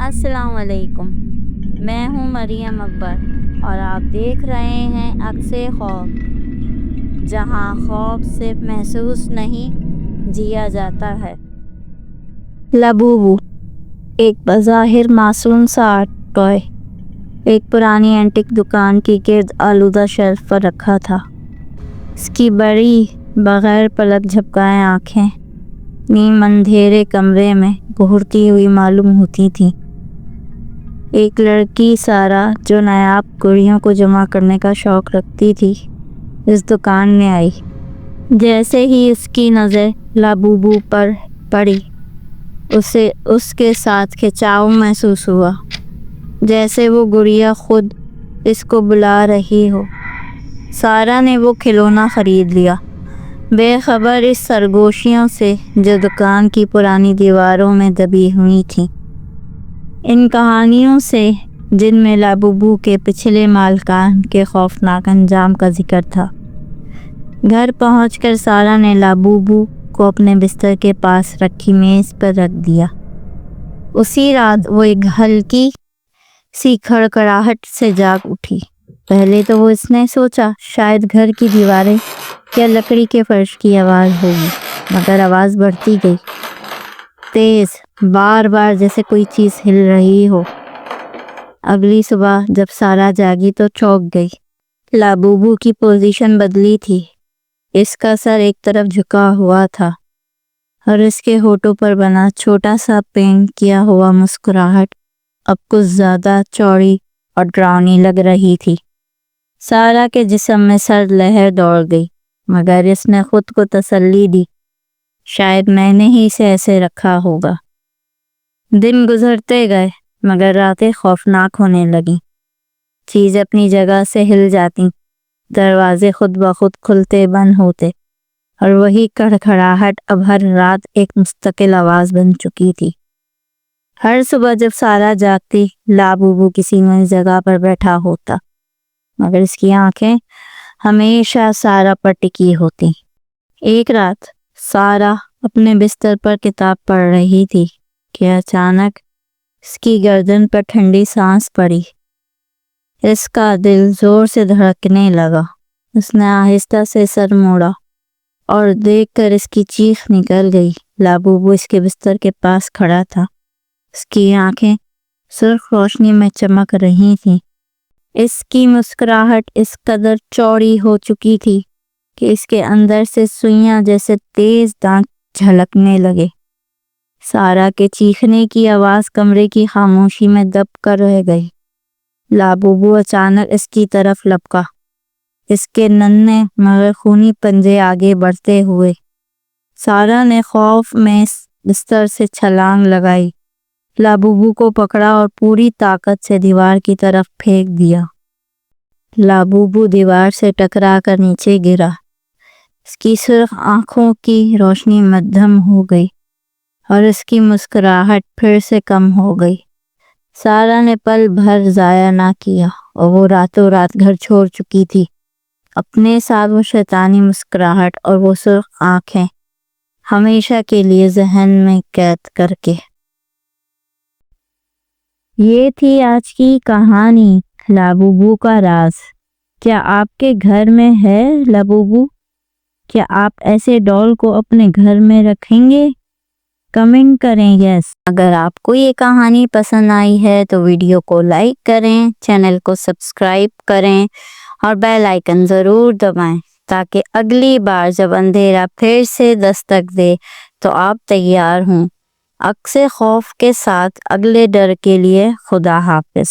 السلام علیکم، میں ہوں مریم اکبر اور آپ دیکھ رہے ہیں عکس خوف، جہاں خوف صرف محسوس نہیں جیا جاتا ہے۔ لابوبو ایک بظاہر معصوم سا آرٹ ٹوائے ایک پرانی اینٹک دکان کی گرد آلودہ شیلف پر رکھا تھا۔ اس کی بڑی بغیر پلک جھپکائے آنکھیں نیم اندھیرے کمرے میں گھورتی ہوئی معلوم ہوتی تھیں۔ ایک لڑکی سارا جو نایاب گڑیوں کو جمع کرنے کا شوق رکھتی تھی اس دکان میں آئی۔ جیسے ہی اس کی نظر لابوبو پر پڑی اسے اس کے ساتھ کھنچاؤ محسوس ہوا، جیسے وہ گڑیا خود اس کو بلا رہی ہو۔ سارا نے وہ کھلونا خرید لیا، بے خبر اس سرگوشیوں سے جو دکان کی پرانی دیواروں میں دبی ہوئی تھیں، ان کہانیوں سے جن میں لابوبو کے پچھلے مالکان کے خوفناک انجام کا ذکر تھا۔ گھر پہنچ کر سارا نے لابوبو کو اپنے بستر کے پاس رکھی میز پر رکھ دیا۔ اسی رات وہ ایک ہلکی سی کھڑکھڑاہٹ سے جاگ اٹھی۔ پہلے تو اس نے سوچا شاید گھر کی دیواریں یا لکڑی کے فرش کی آواز ہوگی، مگر آواز بڑھتی گئی، تیز، بار بار، جیسے کوئی چیز ہل رہی ہو۔ اگلی صبح جب سارا جاگی تو چونک گئی۔ لابوبو کی پوزیشن بدلی تھی، اس کا سر ایک طرف جھکا ہوا تھا اور اس کے ہونٹوں پر بنا چھوٹا سا پینٹ کیا ہوا مسکراہٹ اب کچھ زیادہ چوڑی اور ڈراؤنی لگ رہی تھی۔ سارا کے جسم میں سرد لہر دوڑ گئی، مگر اس نے خود کو تسلی دی، شاید میں نے ہی اسے ایسے رکھا ہوگا۔ دن گزرتے گئے مگر راتیں خوفناک ہونے لگیں۔ چیز اپنی جگہ سے ہل جاتی، دروازے خود بخود کھلتے بند ہوتے، اور وہی کھڑکھڑاہٹ اب ہر رات ایک مستقل آواز بن چکی تھی۔ ہر صبح جب سارا جاگتی لابوبو کسی نئی جگہ پر بیٹھا ہوتا، مگر اس کی آنکھیں ہمیشہ سارا پر ٹکی ہوتی۔ ایک رات سارا اپنے بستر پر کتاب پڑھ رہی تھی کہ اچانک اس کی گردن پر ٹھنڈی سانس پڑی۔ اس کا دل زور سے دھڑکنے لگا۔ اس نے آہستہ سے سر موڑا اور دیکھ کر اس کی چیخ نکل گئی۔ لابوبو اس کے بستر کے پاس کھڑا تھا، اس کی آنکھیں سرخ روشنی میں چمک رہی تھیں۔ اس کی مسکراہٹ اس قدر چوڑی ہو چکی تھی کہ اس کے اندر سے سوئیاں جیسے تیز دانت جھلکنے لگے۔ سارا کے چیخنے کی آواز کمرے کی خاموشی میں دب کر رہ گئی۔ لابوبو اچانک اس کی طرف لپکا، اس کے ننھے مگر خونی پنجے آگے بڑھتے ہوئے۔ سارا نے خوف میں بستر سے چھلانگ لگائی، لابوبو کو پکڑا اور پوری طاقت سے دیوار کی طرف پھینک دیا۔ لابوبو دیوار سے ٹکرا کر نیچے گرا، اس کی سرخ آنکھوں کی روشنی مدھم ہو گئی اور اس کی مسکراہٹ پھر سے کم ہو گئی۔ سارا نے پل بھر ضائع نہ کیا اور وہ راتوں رات گھر چھوڑ چکی تھی، اپنے ساتھ وہ شیطانی مسکراہٹ اور وہ سرخ آنکھیں ہمیشہ کے لیے ذہن میں قید کر کے۔ یہ تھی آج کی کہانی لابوبو کا راز۔ کیا آپ کے گھر میں ہے لابوبو؟ کیا آپ ایسے ڈال کو اپنے گھر میں رکھیں گے؟ کمنٹ کریں یس۔ اگر آپ کو یہ کہانی پسند آئی ہے تو ویڈیو کو لائک کریں، چینل کو سبسکرائب کریں اور بیل آئیکن ضرور دبائیں تاکہ اگلی بار جب اندھیرا پھر سے دستک دے تو آپ تیار ہوں۔ عکس خوف کے ساتھ اگلے ڈر کے لیے خدا حافظ۔